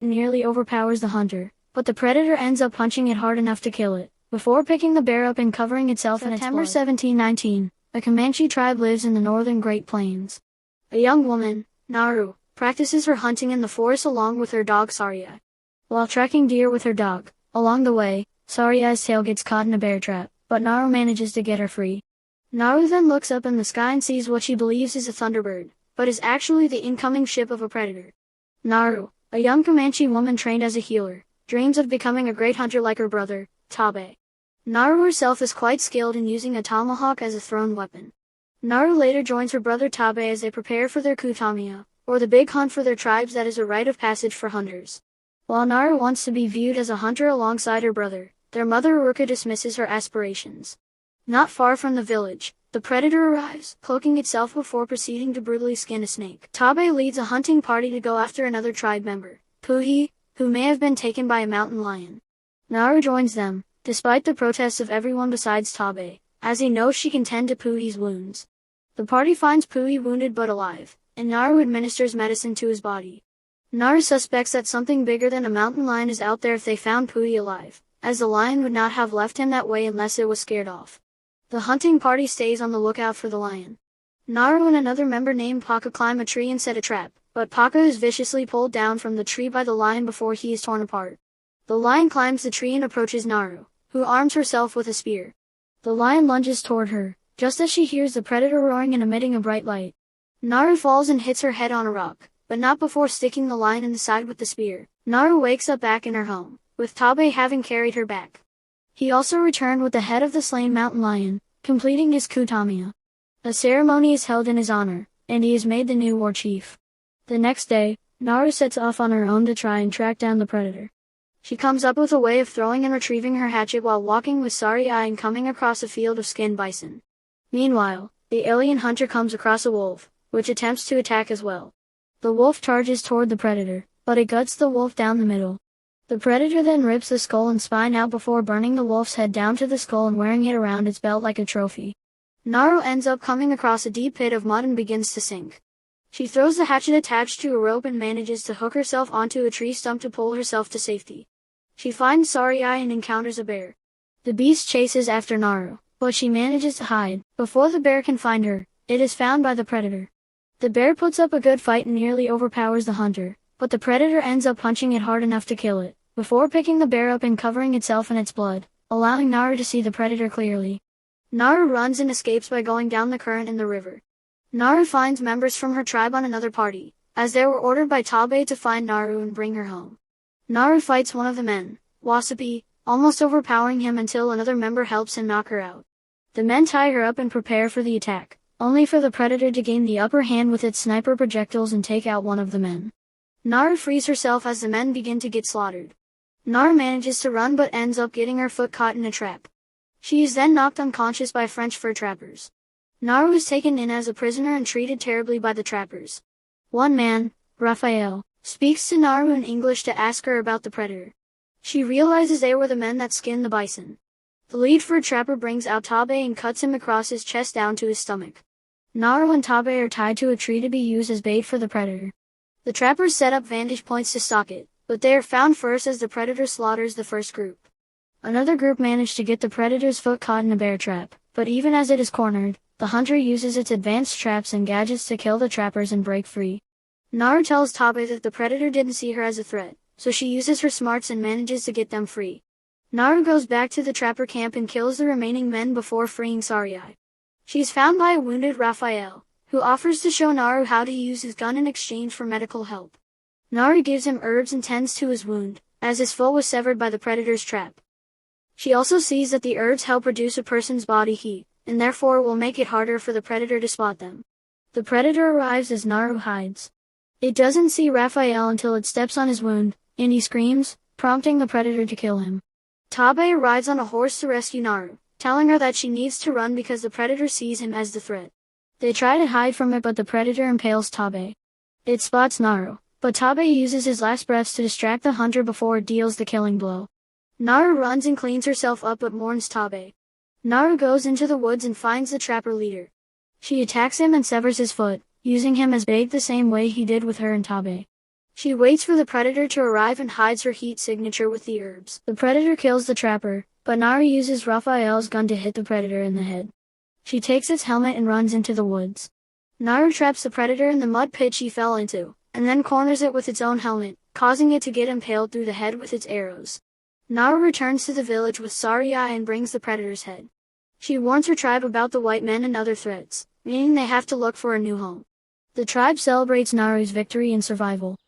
and nearly overpowers the hunter, but the predator ends up punching it hard enough to kill it, before picking the bear up and covering itself in its blood. September 1719, a Comanche tribe lives in the northern Great Plains. A young woman, Naru, practices her hunting in the forest along with her dog Saria. While tracking deer with her dog, along the way, Saria's tail gets caught in a bear trap, but Naru manages to get her free. Naru then looks up in the sky and sees what she believes is a thunderbird, but is actually the incoming ship of a predator. Naru, a young Comanche woman trained as a healer, dreams of becoming a great hunter like her brother, Tabe. Naru herself is quite skilled in using a tomahawk as a thrown weapon. Naru later joins her brother Tabe as they prepare for their Kutamia, or the big hunt for their tribes that is a rite of passage for hunters. While Naru wants to be viewed as a hunter alongside her brother, their mother Uruka dismisses her aspirations. Not far from the village, the predator arrives, cloaking itself before proceeding to brutally skin a snake. Tabe leads a hunting party to go after another tribe member, Puhi, who may have been taken by a mountain lion. Naru joins them, despite the protests of everyone besides Tabe, as he knows she can tend to Puhi's wounds. The party finds Puhi wounded but alive, and Naru administers medicine to his body. Naru suspects that something bigger than a mountain lion is out there if they found Puhi alive, as the lion would not have left him that way unless it was scared off. The hunting party stays on the lookout for the lion. Naru and another member named Paka climb a tree and set a trap, but Paka is viciously pulled down from the tree by the lion before he is torn apart. The lion climbs the tree and approaches Naru, who arms herself with a spear. The lion lunges toward her, just as she hears the predator roaring and emitting a bright light. Naru falls and hits her head on a rock, but not before sticking the lion in the side with the spear. Naru wakes up back in her home, with Tabe having carried her back. He also returned with the head of the slain mountain lion, completing his Kutamia. A ceremony is held in his honor, and he is made the new war chief. The next day, Naru sets off on her own to try and track down the predator. She comes up with a way of throwing and retrieving her hatchet while walking with Saria and coming across a field of skinned bison. Meanwhile, the alien hunter comes across a wolf, which attempts to attack as well. The wolf charges toward the predator, but it guts the wolf down the middle. The predator then rips the skull and spine out before burning the wolf's head down to the skull and wearing it around its belt like a trophy. Naru ends up coming across a deep pit of mud and begins to sink. She throws the hatchet attached to a rope and manages to hook herself onto a tree stump to pull herself to safety. She finds Saria and encounters a bear. The beast chases after Naru, but she manages to hide. Before the bear can find her, it is found by the predator. The bear puts up a good fight and nearly overpowers the hunter, but the predator ends up punching it hard enough to kill it, before picking the bear up and covering itself in its blood, allowing Naru to see the predator clearly. Naru runs and escapes by going down the current in the river. Naru finds members from her tribe on another party, as they were ordered by Tabe to find Naru and bring her home. Naru fights one of the men, Wasapi, almost overpowering him until another member helps him knock her out. The men tie her up and prepare for the attack, only for the predator to gain the upper hand with its sniper projectiles and take out one of the men. Naru frees herself as the men begin to get slaughtered. Naru manages to run but ends up getting her foot caught in a trap. She is then knocked unconscious by French fur trappers. Naru is taken in as a prisoner and treated terribly by the trappers. One man, Raphael, speaks to Naru in English to ask her about the predator. She realizes they were the men that skinned the bison. The lead fur trapper brings out Tabe and cuts him across his chest down to his stomach. Naru and Tabe are tied to a tree to be used as bait for the predator. The trappers set up vantage points to stalk it, but they are found first as the predator slaughters the first group. Another group managed to get the predator's foot caught in a bear trap, but even as it is cornered, the hunter uses its advanced traps and gadgets to kill the trappers and break free. Naru tells Tabe that the predator didn't see her as a threat, so she uses her smarts and manages to get them free. Naru goes back to the trapper camp and kills the remaining men before freeing Saria. She is found by a wounded Raphael, who offers to show Naru how to use his gun in exchange for medical help. Naru gives him herbs and tends to his wound, as his foot was severed by the predator's trap. She also sees that the herbs help reduce a person's body heat, and therefore will make it harder for the predator to spot them. The predator arrives as Naru hides. It doesn't see Raphael until it steps on his wound, and he screams, prompting the predator to kill him. Tabe rides on a horse to rescue Naru, telling her that she needs to run because the predator sees him as the threat. They try to hide from it but the predator impales Tabe. It spots Naru, but Tabe uses his last breaths to distract the hunter before it deals the killing blow. Naru runs and cleans herself up but mourns Tabe. Naru goes into the woods and finds the trapper leader. She attacks him and severs his foot, using him as bait the same way he did with her and Tabe. She waits for the predator to arrive and hides her heat signature with the herbs. The predator kills the trapper, but Naru uses Raphael's gun to hit the predator in the head. She takes its helmet and runs into the woods. Naru traps the predator in the mud pit she fell into, and then corners it with its own helmet, causing it to get impaled through the head with its arrows. Naru returns to the village with Saria and brings the predator's head. She warns her tribe about the white men and other threats, meaning they have to look for a new home. The tribe celebrates Naru's victory and survival.